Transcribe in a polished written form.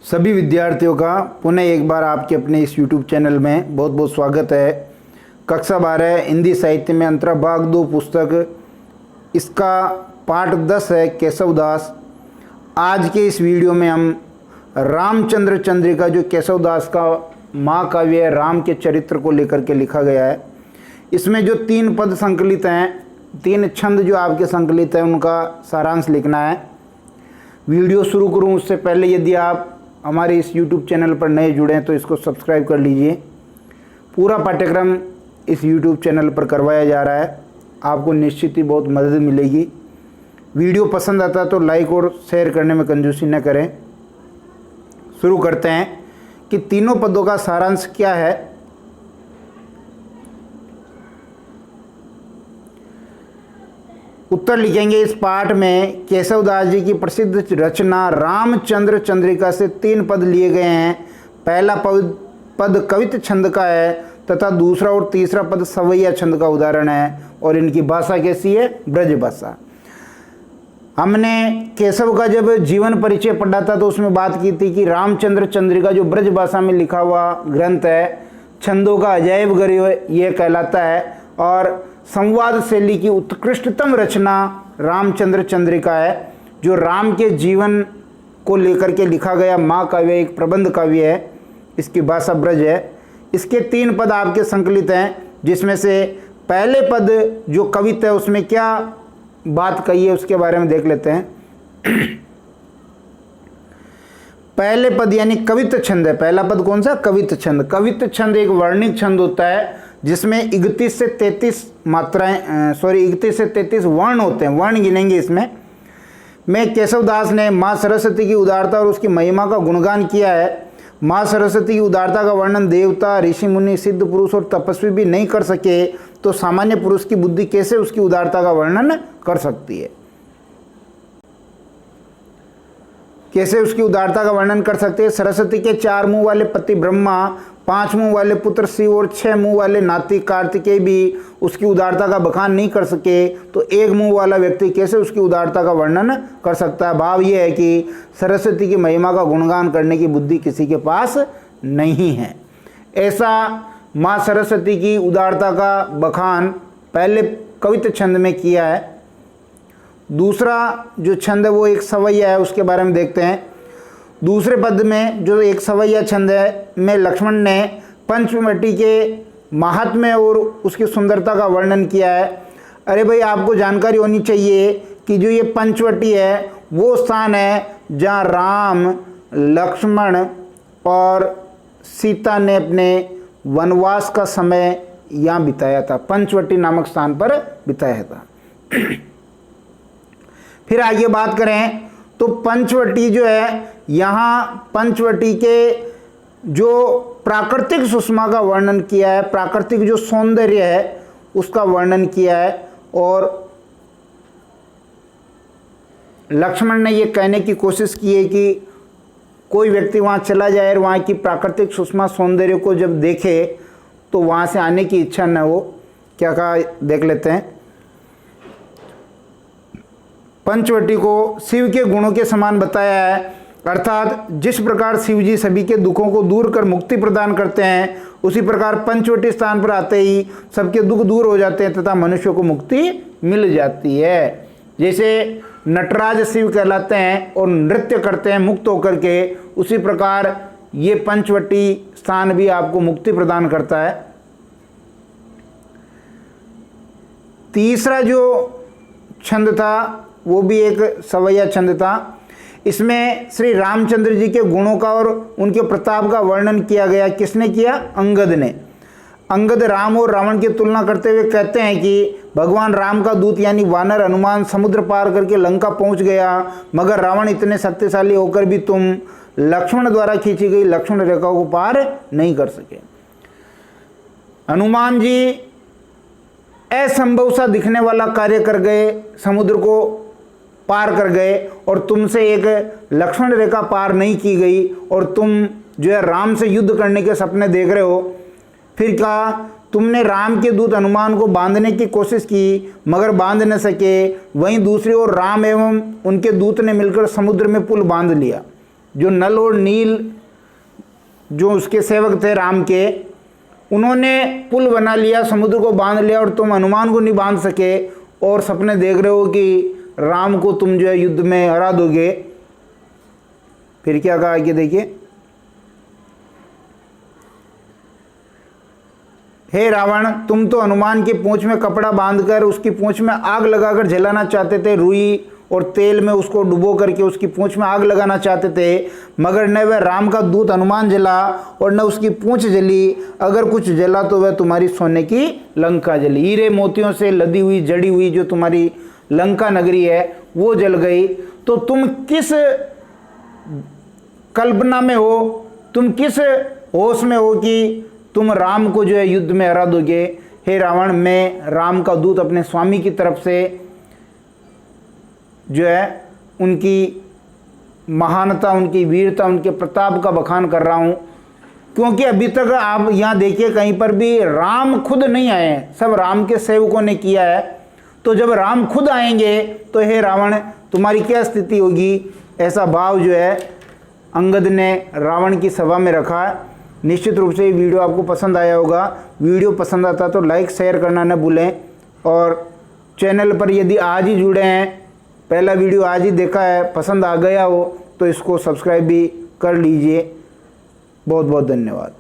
सभी विद्यार्थियों का पुनः एक बार आपके अपने इस YouTube चैनल में बहुत बहुत स्वागत है। कक्षा 12 हिंदी साहित्य में अंतर्भाग 2 पुस्तक, इसका पाठ 10 है केशवदास। आज के इस वीडियो में हम रामचंद्र चंद्रिका, जो केशवदास का महाकाव्य है, राम के चरित्र को लेकर के लिखा गया है। इसमें जो 3 पद संकलित हैं, 3 छंद जो आपके संकलित हैं, उनका सारांश लिखना है। वीडियो शुरू करूं उससे पहले यदि आप हमारे इस YouTube चैनल पर नए जुड़े हैं तो इसको सब्सक्राइब कर लीजिए। पूरा पाठ्यक्रम इस YouTube चैनल पर करवाया जा रहा है, आपको निश्चित ही बहुत मदद मिलेगी। वीडियो पसंद आता है तो लाइक और शेयर करने में कंजूसी न करें। शुरू करते हैं कि तीनों पदों का सारांश क्या है। उत्तर लिखेंगे इस पाठ में। केशवदास जी की प्रसिद्ध रचना रामचंद्र चंद्रिका से 3 पद लिए गए हैं। पहला पद कवित छंद का है तथा दूसरा और तीसरा पद सवैया छंद का उदाहरण है, और इनकी भाषा कैसी है? ब्रज भाषा। हमने केशव का जब जीवन परिचय पढ़ा था तो उसमें बात की थी कि रामचंद्र चंद्रिका जो ब्रज भाषा में लिखा हुआ ग्रंथ है, छंदों का अजायब घर ये कहलाता है, और संवाद शैली की उत्कृष्टतम रचना रामचंद्र चंद्रिका है, जो राम के जीवन को लेकर के लिखा गया महाकाव्य, एक प्रबंध काव्य है। इसकी भाषा ब्रज है। इसके 3 पद आपके संकलित हैं, जिसमें से पहले पद जो कवित है उसमें क्या बात कही है उसके बारे में देख लेते हैं। पहले पद यानी कवित छंद है। पहला पद कौन सा? कवित छंद। कवित छंद एक वर्णिक छंद होता है जिसमें 31 से 33 मात्राएं 31 से 33 वर्ण होते हैं। वर्ण गिनेंगे इसमें। मैं केशवदास ने माँ सरस्वती की उदारता और उसकी महिमा का गुणगान किया है। माँ सरस्वती की उदारता का वर्णन देवता, ऋषि मुनि, सिद्ध पुरुष और तपस्वी भी नहीं कर सके, तो सामान्य पुरुष की बुद्धि कैसे उसकी उदारता का वर्णन कर सकती है? कैसे उसकी उदारता का वर्णन कर सकते हैं? सरस्वती के 4 मुंह वाले पति ब्रह्मा, 5 मुंह वाले पुत्र शिव और 6 मुंह वाले नाती कार्तिकेय भी उसकी उदारता का बखान नहीं कर सके, तो 1 मुंह वाला व्यक्ति कैसे उसकी उदारता का वर्णन कर सकता है? भाव ये है कि सरस्वती की महिमा का गुणगान करने की बुद्धि किसी के पास नहीं है। ऐसा माँ सरस्वती की उदारता का बखान पहले कवित छंद में किया है। दूसरा जो छंद है वो एक सवैया है, उसके बारे में देखते हैं। दूसरे पद में जो एक सवैया छंद है में लक्ष्मण ने पंचवटी के महात्म्य और उसकी सुंदरता का वर्णन किया है। अरे भाई, आपको जानकारी होनी चाहिए कि जो ये पंचवटी है वो स्थान है जहाँ राम, लक्ष्मण और सीता ने अपने वनवास का समय यहाँ बिताया था। पंचवटी नामक स्थान पर बिताया था। फिर आगे बात करें तो पंचवटी जो है, यहाँ पंचवटी के जो प्राकृतिक सुषमा का वर्णन किया है, प्राकृतिक जो सौंदर्य है उसका वर्णन किया है, और लक्ष्मण ने ये कहने की कोशिश की है कि कोई व्यक्ति वहाँ चला जाए और वहाँ की प्राकृतिक सुषमा सौंदर्य को जब देखे तो वहाँ से आने की इच्छा न हो। क्या कहा देख लेते हैं। पंचवटी को शिव के गुणों के समान बताया है, अर्थात जिस प्रकार शिव जी सभी के दुखों को दूर कर मुक्ति प्रदान करते हैं, उसी प्रकार पंचवटी स्थान पर आते ही सबके दुख दूर हो जाते हैं तथा मनुष्य को मुक्ति मिल जाती है। जैसे नटराज शिव कहलाते हैं और नृत्य करते हैं मुक्त होकर के, उसी प्रकार ये पंचवटी स्थान भी आपको मुक्ति प्रदान करता है। तीसरा जो छंद था वो भी एक सवैया छंद था। इसमें श्री रामचंद्र जी के गुणों का और उनके प्रताप का वर्णन किया गया। किसने किया? अंगद ने। अंगद राम और रावण की तुलना करते हुए कहते हैं कि भगवान राम का दूत यानी वानर हनुमान समुद्र पार करके लंका पहुंच गया, मगर रावण इतने शक्तिशाली होकर भी तुम लक्ष्मण द्वारा खींची गई लक्ष्मण रेखा को पार नहीं कर सके। हनुमान जी असंभव सा दिखने वाला कार्य कर गए, समुद्र को पार कर गए, और तुमसे एक लक्ष्मण रेखा पार नहीं की गई, और तुम जो है राम से युद्ध करने के सपने देख रहे हो। फिर कहा तुमने राम के दूत हनुमान को बांधने की कोशिश की मगर बांध न सके, वहीं दूसरी ओर राम एवं उनके दूत ने मिलकर समुद्र में पुल बांध लिया। जो नल और नील जो उसके सेवक थे राम के, उन्होंने पुल बना लिया, समुद्र को बांध लिया, और तुम हनुमान को नहीं बांध सके और सपने देख रहे हो कि राम को तुम जो है युद्ध में हरा दोगे। फिर क्या कहा कि देखिए, हे रावण, तुम तो हनुमान की पूंछ में कपड़ा बांधकर उसकी पूंछ में आग लगाकर जलाना चाहते थे, रुई और तेल में उसको डुबो करके उसकी पूंछ में आग लगाना चाहते थे, मगर न वह राम का दूत हनुमान जला और न उसकी पूंछ जली। अगर कुछ जला तो वह तुम्हारी सोने की लंका जली। हीरे मोतियों से लदी हुई जड़ी हुई जो तुम्हारी लंका नगरी है वो जल गई। तो तुम किस कल्पना में हो, तुम किस होश में हो कि तुम राम को जो है युद्ध में हरा दोगे। हे रावण, मैं राम का दूत अपने स्वामी की तरफ से जो है उनकी महानता, उनकी वीरता, उनके प्रताप का बखान कर रहा हूँ, क्योंकि अभी तक आप यहाँ देखिए कहीं पर भी राम खुद नहीं आए हैं, सब राम के सेवकों ने किया है। तो जब राम खुद आएंगे तो हे रावण, तुम्हारी क्या स्थिति होगी। ऐसा भाव जो है अंगद ने रावण की सभा में रखा है। निश्चित रूप से ये वीडियो आपको पसंद आया होगा। वीडियो पसंद आता तो लाइक शेयर करना न भूलें, और चैनल पर यदि आज ही जुड़े हैं, पहला वीडियो आज ही देखा है, पसंद आ गया हो तो इसको सब्सक्राइब भी कर लीजिए। बहुत बहुत धन्यवाद।